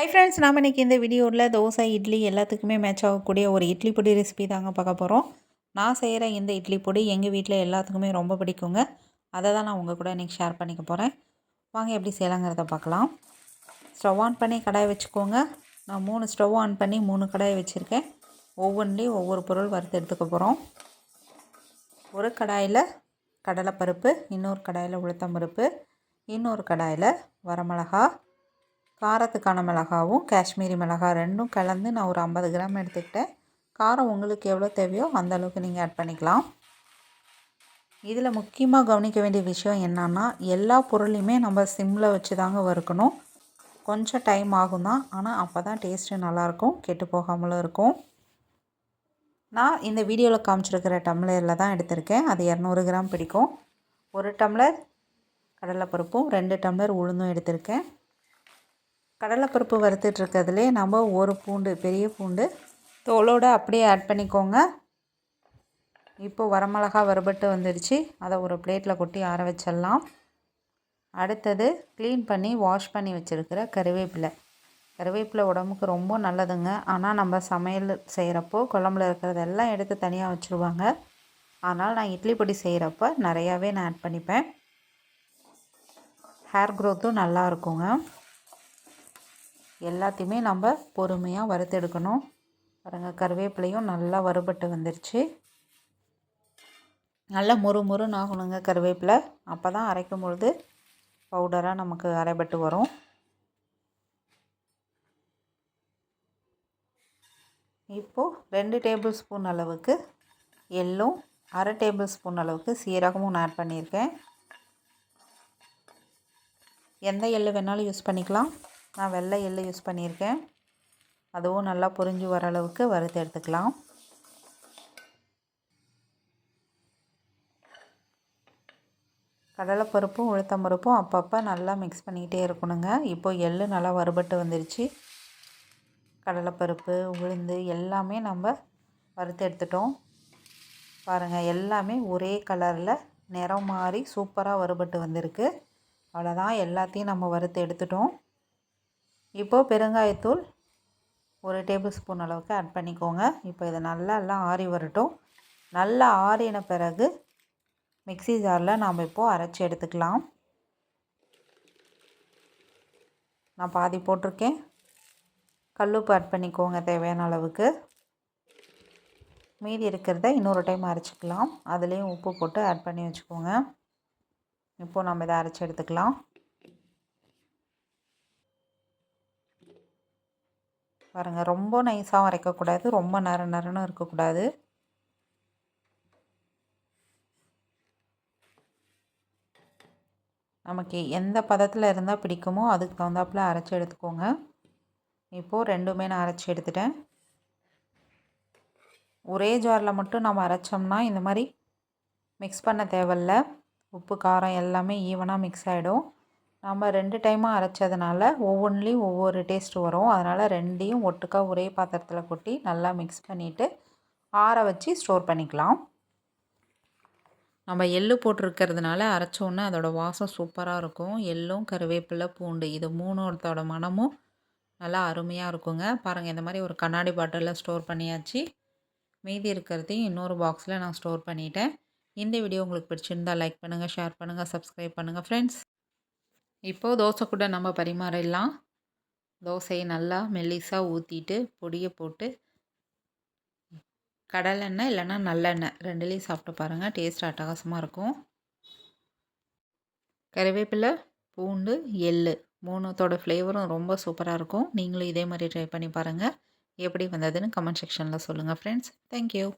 Hi friends, நாம் இன்றைக்கி இந்த வீடியோவில் தோசை இட்லி எல்லாத்துக்குமே மேட்ச் ஆகக்கூடிய ஒரு இட்லி பொடி ரெசிபி தாங்க பார்க்க போகிறோம். நான் செய்கிற இந்த இட்லி பொடி எங்கள் வீட்டில் எல்லாத்துக்குமே ரொம்ப பிடிக்குங்க. அதை தான் நான் உங்கள் கூட இன்றைக்கி ஷேர் பண்ணிக்க போகிறேன். வாங்க எப்படி செய்யலாங்கிறத பார்க்கலாம். ஸ்டவ் ஆன் பண்ணி கடாயை வச்சுக்கோங்க. நான் 3 ஸ்டவ் ஆன் பண்ணி 3 கடாயை வச்சுருக்கேன். ஒவ்வொன்றிலையும் ஒவ்வொரு பொருள் வறுத்து எடுத்துக்க போகிறோம். ஒரு கடாயில் கடலைப்பருப்பு, இன்னொரு கடாயில் உளுத்தம்பருப்பு, இன்னொரு கடாயில் வரமிளகா, காரத்துக்கான மிளகாவும் காஷ்மீரி மிளகாய் ரெண்டும் கலந்து நான் ஒரு 50 கிராம் எடுத்துக்கிட்டேன். காரம் உங்களுக்கு எவ்வளோ தேவையோ அந்த அளவுக்கு நீங்கள் ஆட் பண்ணிக்கலாம். இதில் முக்கியமாக கவனிக்க வேண்டிய விஷயம் என்னன்னா, எல்லா பொருளையுமே நம்ம சிம்மில் வச்சு தாங்க வறுக்கணும். கொஞ்சம் டைம் ஆகும் தான், ஆனால் அப்போ தான் டேஸ்ட்டு நல்லாயிருக்கும், கெட்டு போகாமலும் இருக்கும். நான் இந்த வீடியோவில் காமிச்சிருக்கிற டம்ளரில் தான் எடுத்திருக்கேன். அது 200 கிராம் பிடிக்கும். 1 டம்ளர் கடலைப்பருப்பும் 2 டம்ளர் உளுந்தும் எடுத்திருக்கேன். கடலைப்பருப்பு வறுத்துட்ருக்கிறதுலே நம்ம ஒரு பூண்டு, பெரிய பூண்டு தோலோடு அப்படியே ஆட் பண்ணிக்கோங்க. இப்போது வரமிளகா வறுபட்டு வந்துடுச்சு. அதை ஒரு பிளேட்டில் கொட்டி ஆற வச்சிடலாம். அடுத்தது க்ளீன் பண்ணி வாஷ் பண்ணி வச்சுருக்கிற கருவேப்பிலை உடம்புக்கு ரொம்ப நல்லதுங்க. ஆனால் நம்ம சமையல் செய்கிறப்போ குழம்புல இருக்கிறதெல்லாம் எடுத்து தனியாக வச்சுருவாங்க. அதனால் நான் இட்லி பொடி செய்கிறப்ப நிறையாவே நான் ஆட் பண்ணிப்பேன். ஹேர் க்ரோத்தும் நல்லா இருக்குங்க. எல்லாத்தையுமே நம்ம பொறுமையாக வறுத்து எடுக்கணும். பாருங்கள், கருவேப்பிலையும் நல்லா வறுபட்டு வந்துருச்சு. நல்லா மொறுமொறுன்னு ஆகணுங்க கருவேப்பிலை. அப்போ தான் அரைக்கும் பொழுது பவுடராக நமக்கு அரைபட்டு வரும். இப்போது 2 டேபிள் ஸ்பூன் அளவுக்கு எள்ளும் 1/2 டேபிள் ஸ்பூன் அளவுக்கு சீரகமும் நான் ஆட் பண்ணியிருக்கேன். எந்த எள்ளு வேணாலும் யூஸ் பண்ணிக்கலாம். நான் வெள்ளை எள்ளு யூஸ் பண்ணியிருக்கேன். அதுவும் நல்லா பொரிஞ்சு வர அளவுக்கு வறுத்து எடுத்துக்கலாம். கடலைப்பருப்பும் உளுத்தம்பருப்பும் அப்பப்போ நல்லா மிக்ஸ் பண்ணிக்கிட்டே இருக்கணுங்க. இப்போது எள்ளு நல்லா வறுபட்டு வந்துருச்சு. கடலைப்பருப்பு, உளுந்து எல்லாமே நம்ம வறுத்து எடுத்துட்டோம். பாருங்கள், எல்லாமே ஒரே கலரில் நிறம் மாறி சூப்பராக வறுபட்டு வந்திருக்கு. அவ்வளோதான், எல்லாத்தையும் நம்ம வறுத்து எடுத்துட்டோம். இப்போது பெருங்காயத்தூள் 1 டேபிள் ஸ்பூன் அளவுக்கு ஆட் பண்ணிக்கோங்க. இப்போ இதை எல்லாம் ஆறி வரட்டும். நல்லா ஆறின பிறகு மிக்ஸி ஜாரில் நாம் இப்போது அரைச்சி எடுத்துக்கலாம். நான் பாதி போட்டிருக்கேன். கல்லுப்பு ஆட் பண்ணிக்கோங்க தேவையான அளவுக்கு. மீதி இருக்கிறத இன்னொரு டைம் அரைச்சிக்கலாம். அதுலேயும் உப்பு போட்டு ஆட் பண்ணி வச்சுக்கோங்க. இப்போது நம்ம இதை அரைச்சி எடுத்துக்கலாம். பாருங்கள், ரொம்ப நைஸாகவும் அரைக்கக்கூடாது, ரொம்ப நரன்னு இருக்கக்கூடாது. நமக்கு எந்த பதத்தில் இருந்தால் பிடிக்குமோ அதுக்கு தகுந்தாப்பில் அரைச்சி எடுத்துக்கோங்க. இப்போது ரெண்டுமே நான் அரைச்சி எடுத்துட்டேன். ஒரே ஜாரில் மட்டும் நம்ம அரைச்சோம்னா இந்த மாதிரி மிக்ஸ் பண்ண தேவையில்ல. உப்பு காரம் எல்லாமே ஈவனாக மிக்ஸ் ஆகிடும். நம்ம 2 டைமாக அரைச்சதுனால ஒவ்வொன்றிலையும் ஒவ்வொரு டேஸ்ட் வரும். அதனால் 2யும் ஒட்டுக்கா ஒரே பாத்திரத்தில் கொட்டி நல்லா மிக்ஸ் பண்ணிவிட்டு ஆற வச்சு ஸ்டோர் பண்ணிக்கலாம். நம்ம எள்ளு போட்டிருக்கிறதுனால அரைச்சோன்னே அதோடய வாசம் சூப்பராக இருக்கும். எள்ளும் கருவேப்பிலை பூண்டு இது 3ஓட மணமும் நல்லா அருமையாக இருக்குங்க. பாருங்கள், இந்த மாதிரி ஒரு கண்ணாடி பாட்டிலில் ஸ்டோர் பண்ணியாச்சு. மீதி இருக்கிறதையும் இன்னொரு பாக்ஸில் நான் ஸ்டோர் பண்ணிட்டேன். இந்த வீடியோ உங்களுக்கு பிடிச்சிருந்தால் லைக் பண்ணுங்கள், ஷேர் பண்ணுங்கள், சப்ஸ்கிரைப் பண்ணுங்கள் ஃப்ரெண்ட்ஸ். இப்போது தோசை கூட நம்ம பரிமாறிடலாம். தோசையை நல்லா மெல்லிசாக ஊற்றிட்டு பொடியை போட்டு கடலெண்ணெய் இல்லைன்னா நல்லெண்ணெய் 2லேயும் சாப்பிட்டு பாருங்கள். டேஸ்ட் அட்டகாசமாக இருக்கும். கறிவேப்பிலை, பூண்டு, எள்ளு 3தோட ஃப்ளேவரும் ரொம்ப சூப்பராக இருக்கும். நீங்களும் இதே மாதிரி ட்ரை பண்ணி பாருங்கள். எப்படி வந்ததுன்னு கமெண்ட் செக்ஷனில் சொல்லுங்கள் ஃப்ரெண்ட்ஸ். தேங்க்யூ.